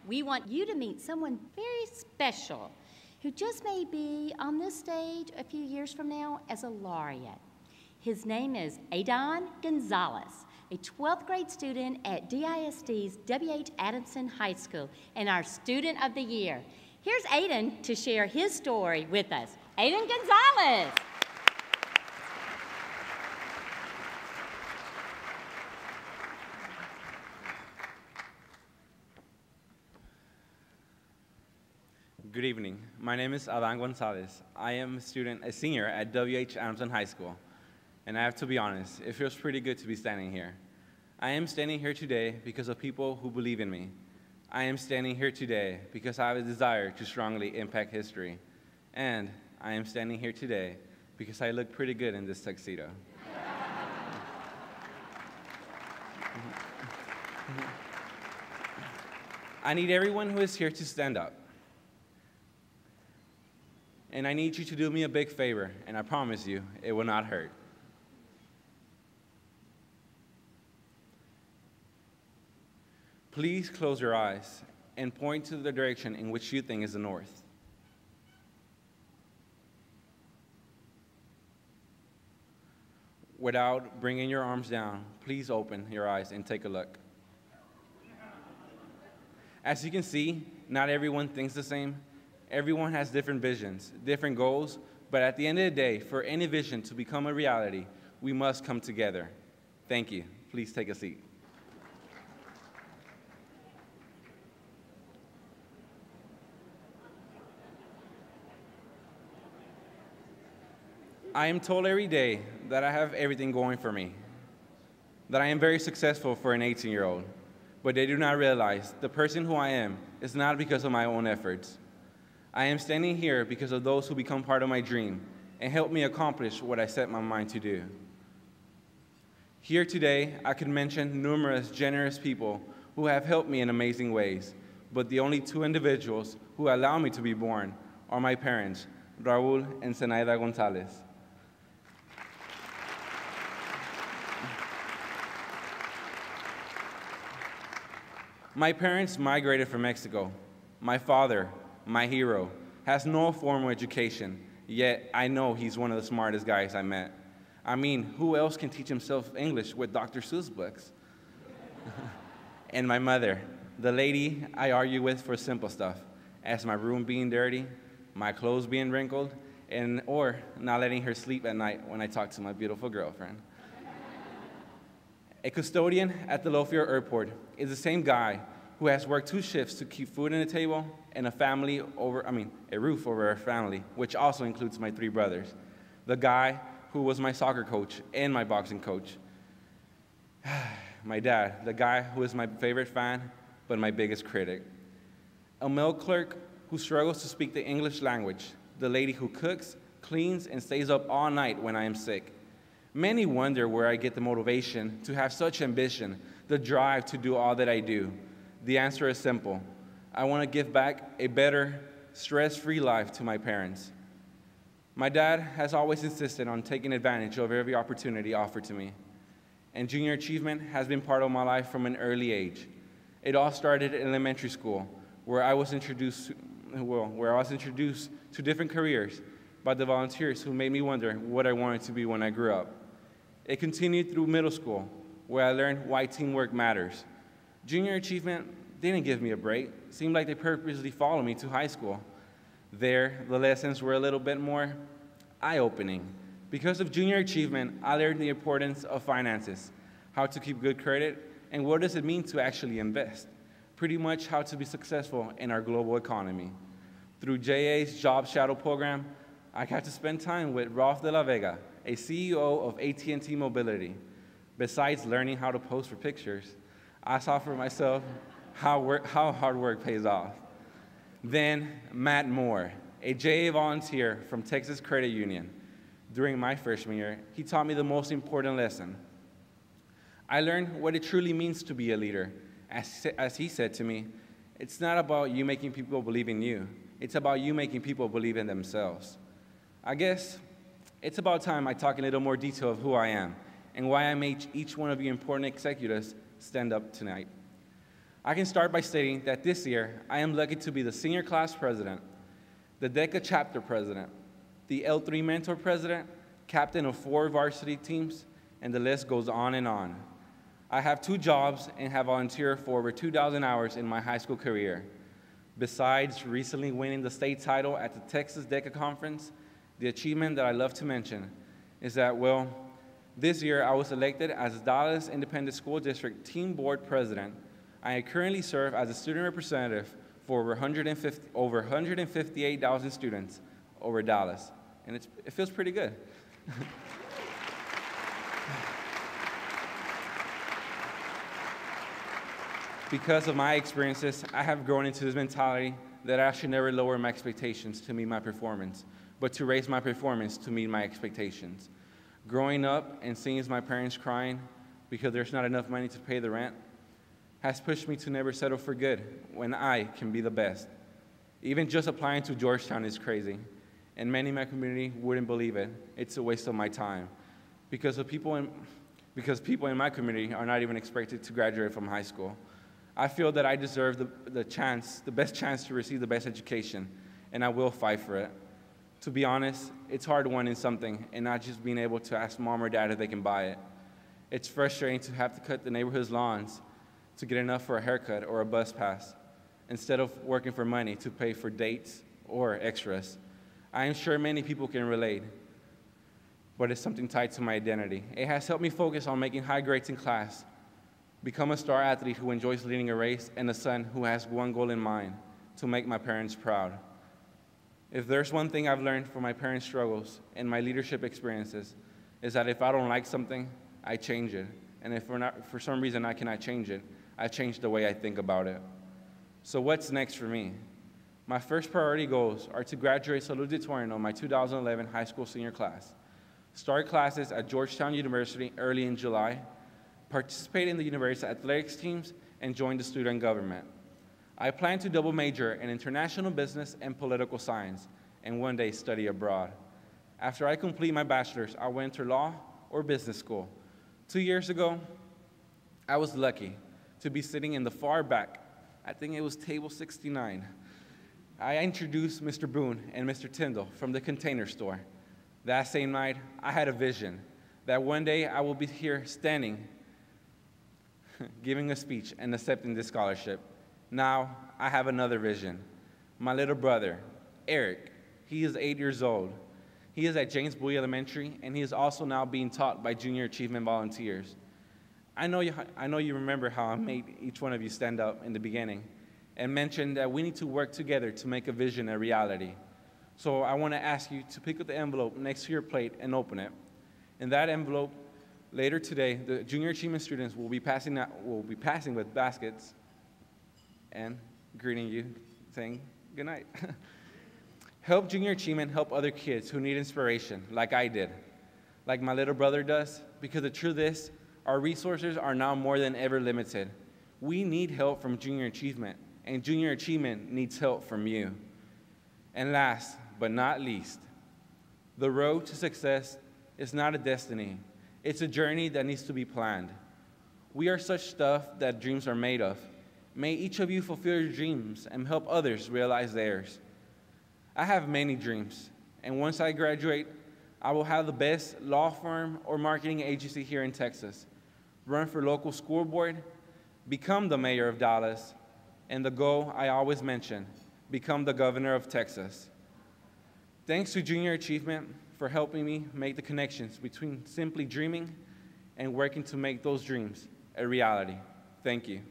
we want you to meet someone very special who just may be on this stage a few years from now as a laureate. His name is Adan Gonzalez, a 12th grade student at DISD's W.H. Adamson High School and our Student of the Year. Here's Adan to share his story with us. Adan Gonzalez. Good evening. My name is Adan Gonzales. I am a senior at W.H. Adamson High School. And I have to be honest, it feels pretty good to be standing here. I am standing here today because of people who believe in me. I am standing here today because I have a desire to strongly impact history. And I am standing here today because I look pretty good in this tuxedo. I need everyone who is here to stand up. And I need you to do me a big favor, and I promise you, it will not hurt. Please close your eyes and point to the direction in which you think is the north. Without bringing your arms down, please open your eyes and take a look. As you can see, not everyone thinks the same. Everyone has different visions, different goals, but at the end of the day, for any vision to become a reality, we must come together. Thank you. Please take a seat. I am told every day that I have everything going for me, that I am very successful for an 18-year-old, but they do not realize the person who I am is not because of my own efforts. I am standing here because of those who become part of my dream and help me accomplish what I set my mind to do. Here today, I could mention numerous generous people who have helped me in amazing ways, but the only two individuals who allow me to be born are my parents, Raul and Adan Gonzales. My parents migrated from Mexico. My father, my hero, has no formal education, yet I know he's one of the smartest guys I met. I mean, who else can teach himself English with Dr. Seuss books? And my mother, the lady I argue with for simple stuff, as my room being dirty, my clothes being wrinkled, or not letting her sleep at night when I talk to my beautiful girlfriend. A custodian at the Lofio Airport is the same guy who has worked 2 shifts to keep food on the table and a roof over our family, which also includes my 3 brothers. The guy who was my soccer coach and my boxing coach. My dad, the guy who is my favorite fan, but my biggest critic. A mail clerk who struggles to speak the English language. The lady who cooks, cleans, and stays up all night when I am sick. Many wonder where I get the motivation to have such ambition, the drive to do all that I do. The answer is simple. I want to give back a better, stress-free life to my parents. My dad has always insisted on taking advantage of every opportunity offered to me, and junior achievement has been part of my life from an early age. It all started in elementary school, where I was introduced to different careers by the volunteers who made me wonder what I wanted to be when I grew up. It continued through middle school, where I learned why teamwork matters. Junior achievement didn't give me a break. It seemed like they purposely followed me to high school. There, the lessons were a little bit more eye-opening. Because of junior achievement, I learned the importance of finances, how to keep good credit, and what does it mean to actually invest. Pretty much how to be successful in our global economy. Through JA's Job Shadow program, I got to spend time with Rolf de la Vega, a CEO of AT&T Mobility. Besides learning how to pose for pictures, I saw for myself how hard work pays off. Then Matt Moore, a JA volunteer from Texas Credit Union. During my freshman year, he taught me the most important lesson. I learned what it truly means to be a leader. As he said to me, it's not about you making people believe in you. It's about you making people believe in themselves. I guess it's about time I talk in a little more detail of who I am and why I made each one of you important executives stand up tonight. I can start by stating that this year, I am lucky to be the senior class president, the DECA chapter president, the L3 mentor president, captain of 4 varsity teams, and the list goes on and on. I have 2 jobs and have volunteered for over 2,000 hours in my high school career. Besides recently winning the state title at the Texas DECA Conference, the achievement that I love to mention is that, well, this year I was elected as Dallas Independent School District Team Board President. I currently serve as a student representative for over 158,000 students over Dallas, and it feels pretty good. Because of my experiences, I have grown into this mentality that I should never lower my expectations to meet my performance, but to raise my performance to meet my expectations. Growing up and seeing my parents crying because there's not enough money to pay the rent has pushed me to never settle for good when I can be the best. Even just applying to Georgetown is crazy, and many in my community wouldn't believe it. It's a waste of my time because people in my community are not even expected to graduate from high school. I feel that I deserve the best chance to receive the best education, and I will fight for it. To be honest, it's hard wanting something and not just being able to ask mom or dad if they can buy it. It's frustrating to have to cut the neighborhood's lawns to get enough for a haircut or a bus pass, instead of working for money to pay for dates or extras. I am sure many people can relate, but it's something tied to my identity. It has helped me focus on making high grades in class, become a star athlete who enjoys leading a race, and a son who has one goal in mind, to make my parents proud. If there's one thing I've learned from my parents' struggles and my leadership experiences, is that if I don't like something, I change it. And if for some reason I cannot change it, I change the way I think about it. So what's next for me? My first priority goals are to graduate salutatorian on my 2011 high school senior class, start classes at Georgetown University early in July, participate in the university athletics teams, and join the student government. I plan to double major in international business and political science, and one day study abroad. After I complete my bachelor's, I'll enter law or business school. 2 years ago, I was lucky to be sitting in the far back. I think it was table 69. I introduced Mr. Boone and Mr. Tyndall from the Container Store. That same night, I had a vision that one day I will be here standing, giving a speech and accepting this scholarship. Now, I have another vision. My little brother, Eric, he is 8 years old. He is at James Bowie Elementary, and he is also now being taught by Junior Achievement volunteers. I know you remember how I made each one of you stand up in the beginning and mentioned that we need to work together to make a vision a reality. So I want to ask you to pick up the envelope next to your plate and open it. In that envelope, later today, the Junior Achievement students will be passing with baskets and greeting you, saying good night. Help Junior Achievement help other kids who need inspiration, like I did, like my little brother does, because the truth is, our resources are now more than ever limited. We need help from Junior Achievement, and Junior Achievement needs help from you. And last but not least, the road to success is not a destiny. It's a journey that needs to be planned. We are such stuff that dreams are made of. May each of you fulfill your dreams and help others realize theirs. I have many dreams, and once I graduate, I will have the best law firm or marketing agency here in Texas, run for local school board, become the mayor of Dallas, and the goal I always mention, become the governor of Texas. Thanks to Junior Achievement for helping me make the connections between simply dreaming and working to make those dreams a reality. Thank you.